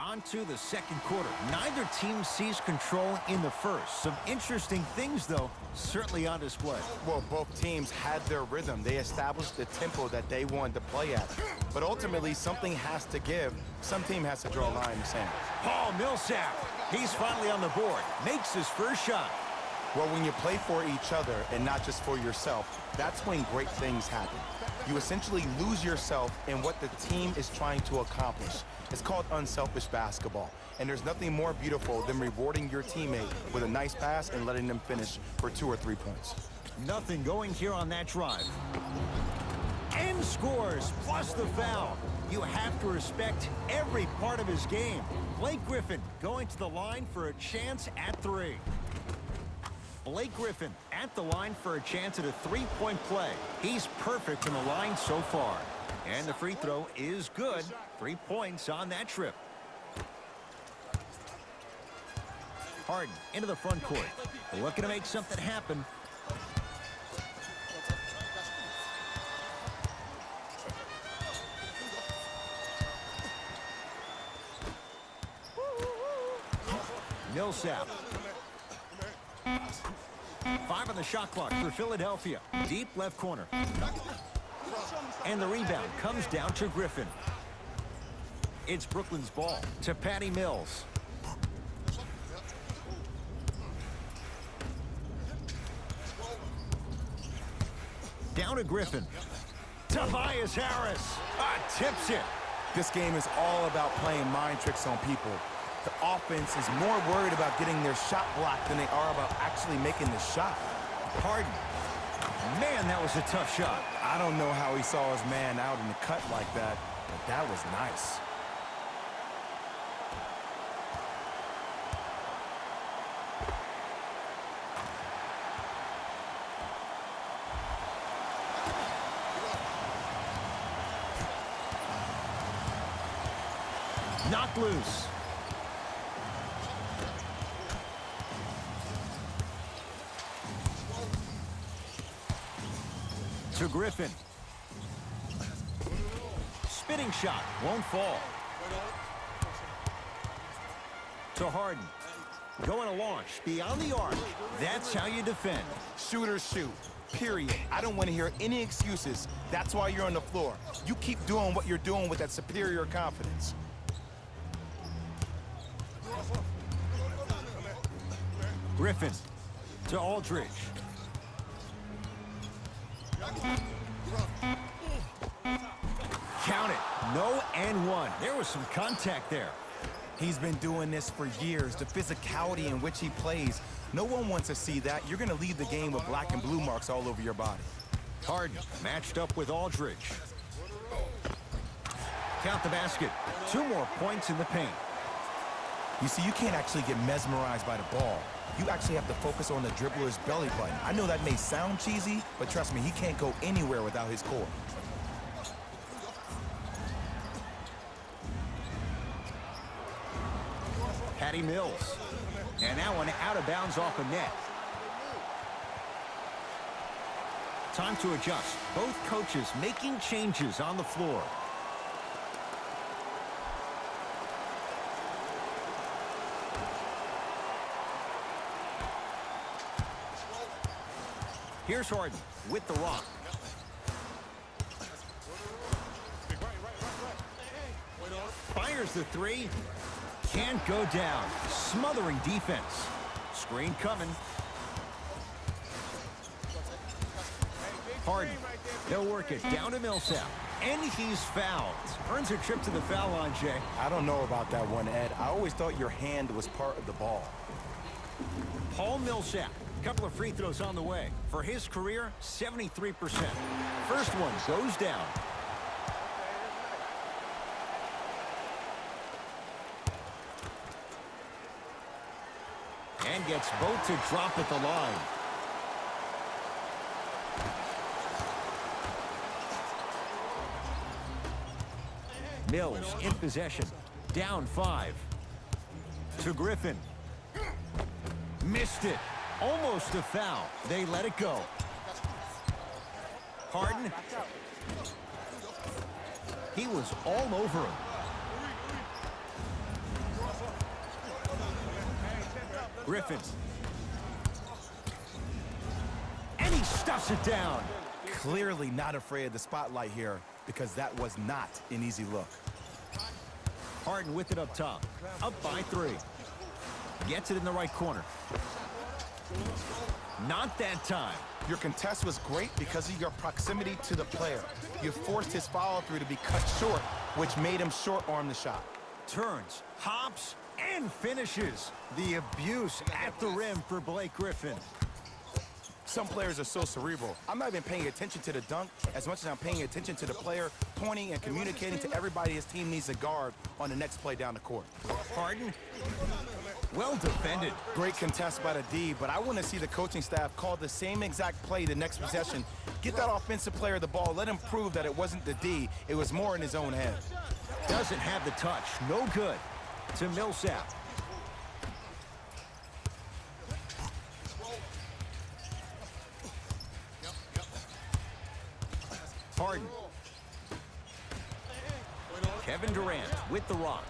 On to the second quarter. Neither team sees control in the first. Some interesting things, though, certainly on display. Well, both teams had their rhythm. They established the tempo that they wanted to play at. But ultimately, something has to give. Some team has to draw a line in the sand. Paul Millsap, he's finally on the board. Makes his first shot. Well, when you play for each other and not just for yourself, that's when great things happen. You essentially lose yourself in what the team is trying to accomplish. It's called unselfish basketball. And there's nothing more beautiful than rewarding your teammate with a nice pass and letting them finish for 2 or 3 points. Nothing going here on that drive. And scores, plus the foul. You have to respect every part of his game. Blake Griffin going to the line for a chance at 3. Blake Griffin at the line for a chance at a 3-point play. He's perfect from the line so far. And the free throw is good. 3 points on that trip. Harden into the front court. Looking to make something happen. Millsap. 5 on the shot clock for Philadelphia. Deep left corner. And the rebound comes down to Griffin. It's Brooklyn's ball to Patty Mills. Down to Griffin. Tobias Harris tips it. This game is all about playing mind tricks on people. The offense is more worried about getting their shot blocked than they are about actually making the shot. Harden. Man, that was a tough shot. I don't know how he saw his man out in the cut like that, but that was nice. Knocked loose. To Griffin. Spinning shot. Won't fall. To Harden. Going to launch. Beyond the arc. That's how you defend. Shooters shoot. Period. I don't want to hear any excuses. That's why you're on the floor. You keep doing what you're doing with that superior confidence. Griffin. To Aldridge. Count it. No and one. There was some contact there. He's been doing this for years. The physicality in which he plays. No one wants to see that. You're going to leave the game with black and blue marks all over your body. Harden matched up with Aldridge. Count the basket. 2 more points in the paint. You see, you can't actually get mesmerized by the ball. You actually have to focus on the dribbler's belly button. I know that may sound cheesy, but trust me, he can't go anywhere without his core. Patty Mills. And that one out of bounds off a net. Time to adjust. Both coaches making changes on the floor. Here's Harden with the rock. Fires the 3. Can't go down. Smothering defense. Screen coming. Harden. They'll work it down to Millsap. And he's fouled. Earns a trip to the foul line, Jay. I don't know about that one, Ed. I always thought your hand was part of the ball. Paul Millsap. Couple of free throws on the way. For his career, 73%. First one goes down. And gets both to drop at the line. Mills in possession. Down 5. To Griffin. Missed it. Almost a foul. They let it go. Harden. He was all over him. Griffin. And he stuffs it down. Clearly not afraid of the spotlight here because that was not an easy look. Harden with it up top. Up by 3. Gets it in the right corner. Not that time. Your contest was great because of your proximity to the player. You forced his follow-through to be cut short, which made him short-arm the shot. Turns, hops, and finishes. The abuse at the rim for Blake Griffin. Some players are so cerebral. I'm not even paying attention to the dunk as much as I'm paying attention to the player pointing and communicating to everybody his team needs to guard on the next play down the court. Harden. Well defended. Great contest by the D, but I want to see the coaching staff call the same exact play the next possession. Get that offensive player the ball. Let him prove that it wasn't the D. It was more in his own head. Doesn't have the touch. No good. To Millsap. Harden. Kevin Durant with the rock.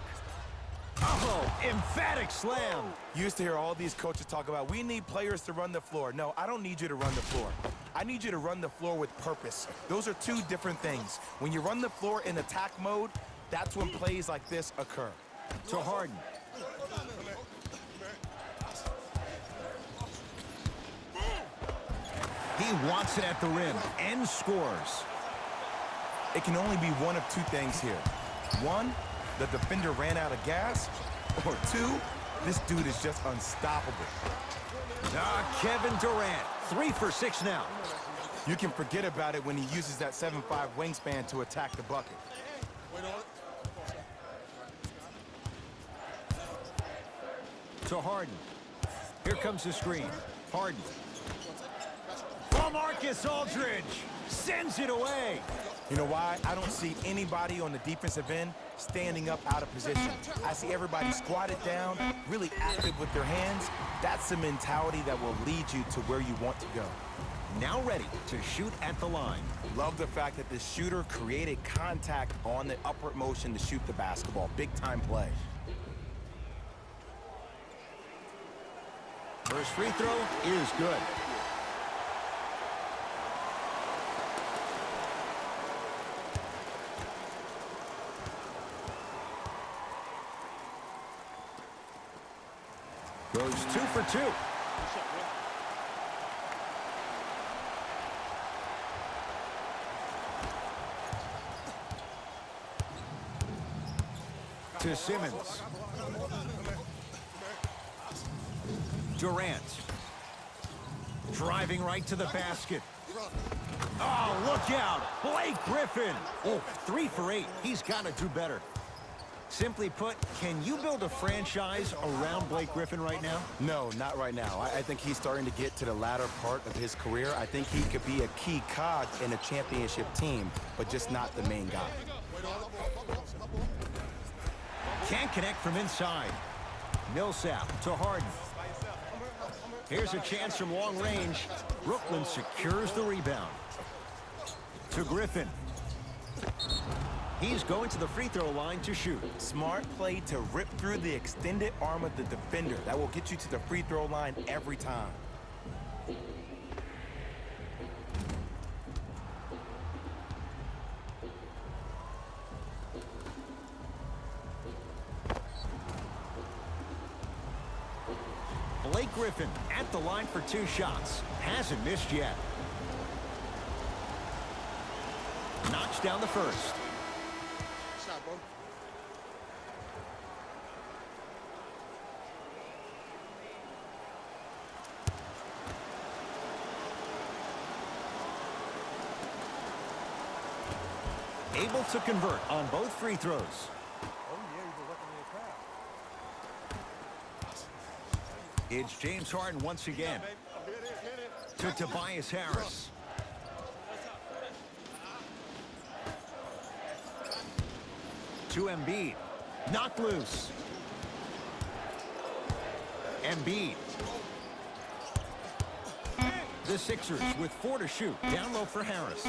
Oh, emphatic slam. You used to hear all these coaches talk about, we need players to run the floor. No, I don't need you to run the floor. I need you to run the floor with purpose. Those are two different things. When you run the floor in attack mode, that's when plays like this occur. To Harden. He wants it at the rim and scores. It can only be one of two things here. One, the defender ran out of gas, or two, this dude is just unstoppable. Kevin Durant, 3 for 6 now. You can forget about it when he uses that 7'5" wingspan to attack the bucket. To Harden. Here comes the screen. Harden. Oh, Marcus Aldridge sends it away. You know why? I don't see anybody on the defensive end standing up out of position. I see everybody squatted down, really active with their hands. That's the mentality that will lead you to where you want to go. Now ready to shoot at the line. Love the fact that the shooter created contact on the upward motion to shoot the basketball. Big time play. First free throw is good. Goes 2 for 2. To Simmons. Durant. Driving right to the basket. Oh, look out. Blake Griffin. Oh, 3 for 8. He's got to do better. Simply put, can you build a franchise around Blake Griffin right now? No, not right now. I think he's starting to get to the latter part of his career. I think he could be a key cog in a championship team, but just not the main guy. Can't connect from inside. Millsap to Harden. Here's a chance from long range. Brooklyn secures the rebound. To Griffin. He's going to the free throw line to shoot. Smart play to rip through the extended arm of the defender. That will get you to the free throw line every time. Blake Griffin at the line for 2 shots. Hasn't missed yet. Knocks down the first. Able to convert on both free throws. It's James Harden once again. To Tobias Harris. To Embiid. Knocked loose. Embiid. The Sixers with 4 to shoot. Down low for Harris.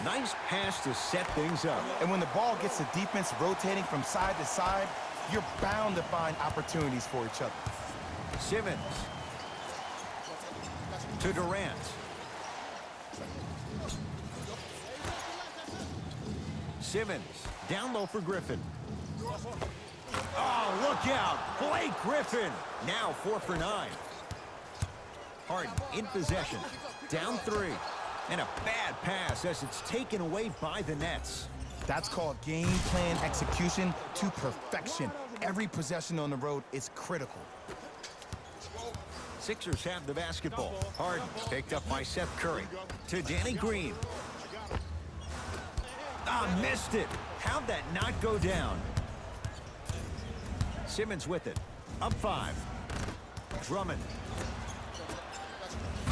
Nice pass to set things up. And when the ball gets the defense rotating from side to side, you're bound to find opportunities for each other. Simmons. To Durant. Simmons. Down low for Griffin. Oh, look out. Blake Griffin. Now 4 for 9. Harden in possession. Down 3. And a bad pass as it's taken away by the Nets. That's called game plan execution to perfection. Every possession on the road is critical. Sixers have the basketball. Harden picked up by Seth Curry. To Danny Green. Missed it. How'd that not go down? Simmons with it. Up 5. Drummond.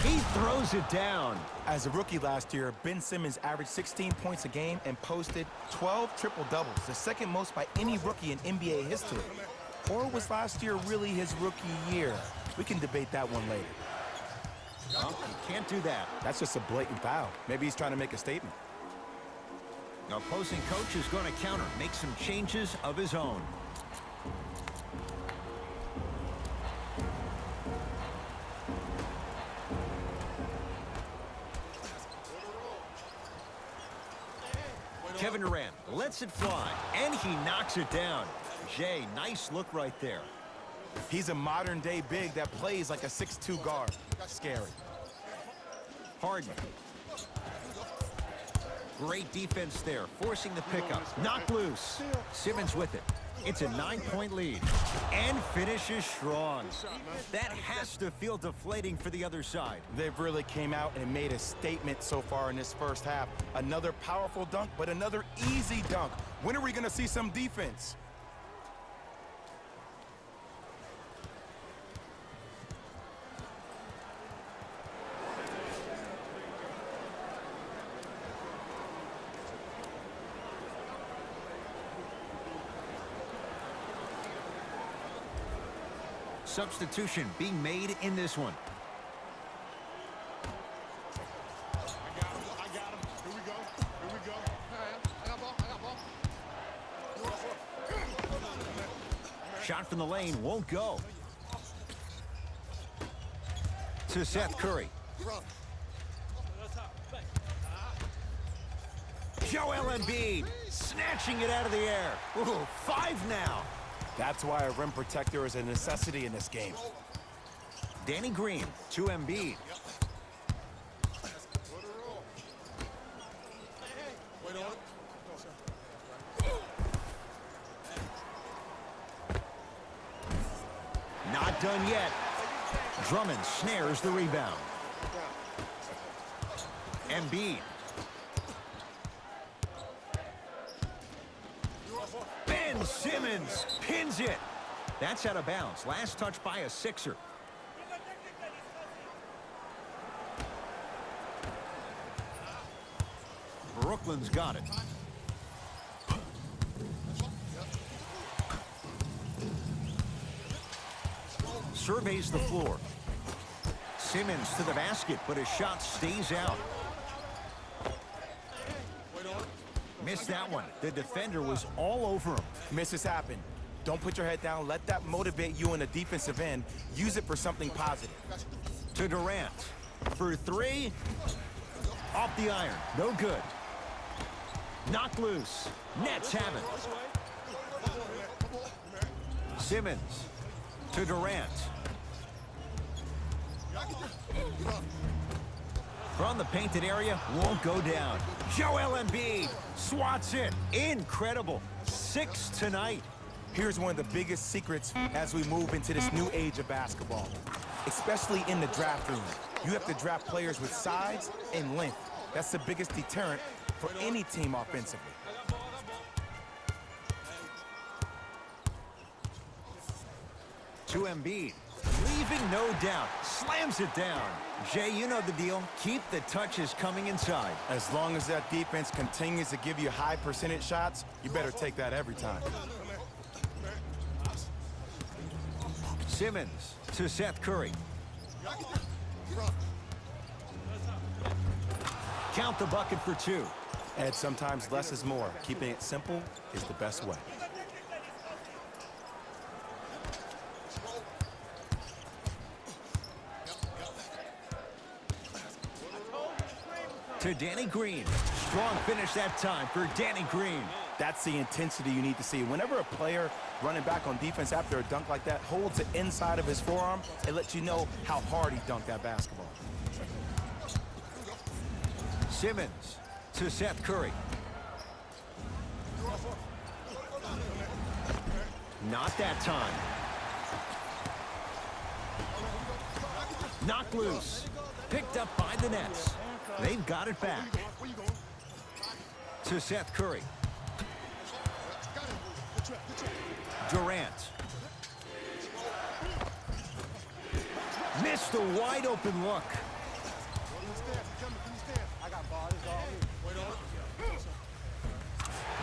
He throws it down. As a rookie last year, Ben Simmons averaged 16 points a game and posted 12 triple-doubles, the second most by any rookie in NBA history. Or was last year really his rookie year? We can debate that one later. Well, you can't do that. That's just a blatant foul. Maybe he's trying to make a statement. The opposing coach is going to counter, make some changes of his own. Kevin Durant lets it fly, and he knocks it down. Jay, nice look right there. He's a modern-day big that plays like a 6'2 guard. Scary. Harden. Great defense there, forcing the pickup. Knocked loose. Simmons with it. It's a 9-point lead. And finishes strong. That has to feel deflating for the other side. They've really came out and made a statement so far in this first half. Another powerful dunk, but another easy dunk. When are we going to see some defense? Substitution being made in this one. I got him. Here we go. Here we go. I got ball. Shot from the lane won't go. To Seth Curry. Joel Embiid snatching it out of the air. Ooh, 5 now. That's why a rim protector is a necessity in this game. Danny Green to Embiid. Not done yet. Drummond snares the rebound. Embiid. Ben Simmons pins it. That's out of bounds. Last touch by a Sixer. Brooklyn's got it. Surveys the floor. Simmons to the basket, but his shot stays out. Missed that one. The defender was all over him. Misses happen. Don't put your head down. Let that motivate you in the defensive end. Use it for something positive. To Durant. For 3. Off the iron. No good. Knocked loose. Nets have it. Simmons. To Durant. From the painted area, won't go down. Joel Embiid swats it. Incredible. 6 tonight. Here's one of the biggest secrets as we move into this new age of basketball, especially in the draft room. You have to draft players with size and length. That's the biggest deterrent for any team offensively. To Embiid. Leaving no doubt. Slams it down. Jay, you know the deal. Keep the touches coming inside. As long as that defense continues to give you high percentage shots, you better take that every time. Simmons to Seth Curry. Count the bucket for 2. Ed, sometimes less is more. Keeping it simple is the best way. To Danny Green. Strong finish that time for Danny Green. That's the intensity you need to see. Whenever a player running back on defense after a dunk like that holds the inside of his forearm, it lets you know how hard he dunked that basketball. Simmons to Seth Curry. Not that time. Knocked loose. Picked up by the Nets. They've got it back. To Seth Curry. Durant. Missed the wide open look.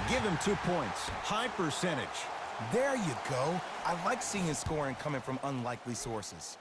Give him 2 points. High percentage. There you go. I like seeing scoring coming from unlikely sources.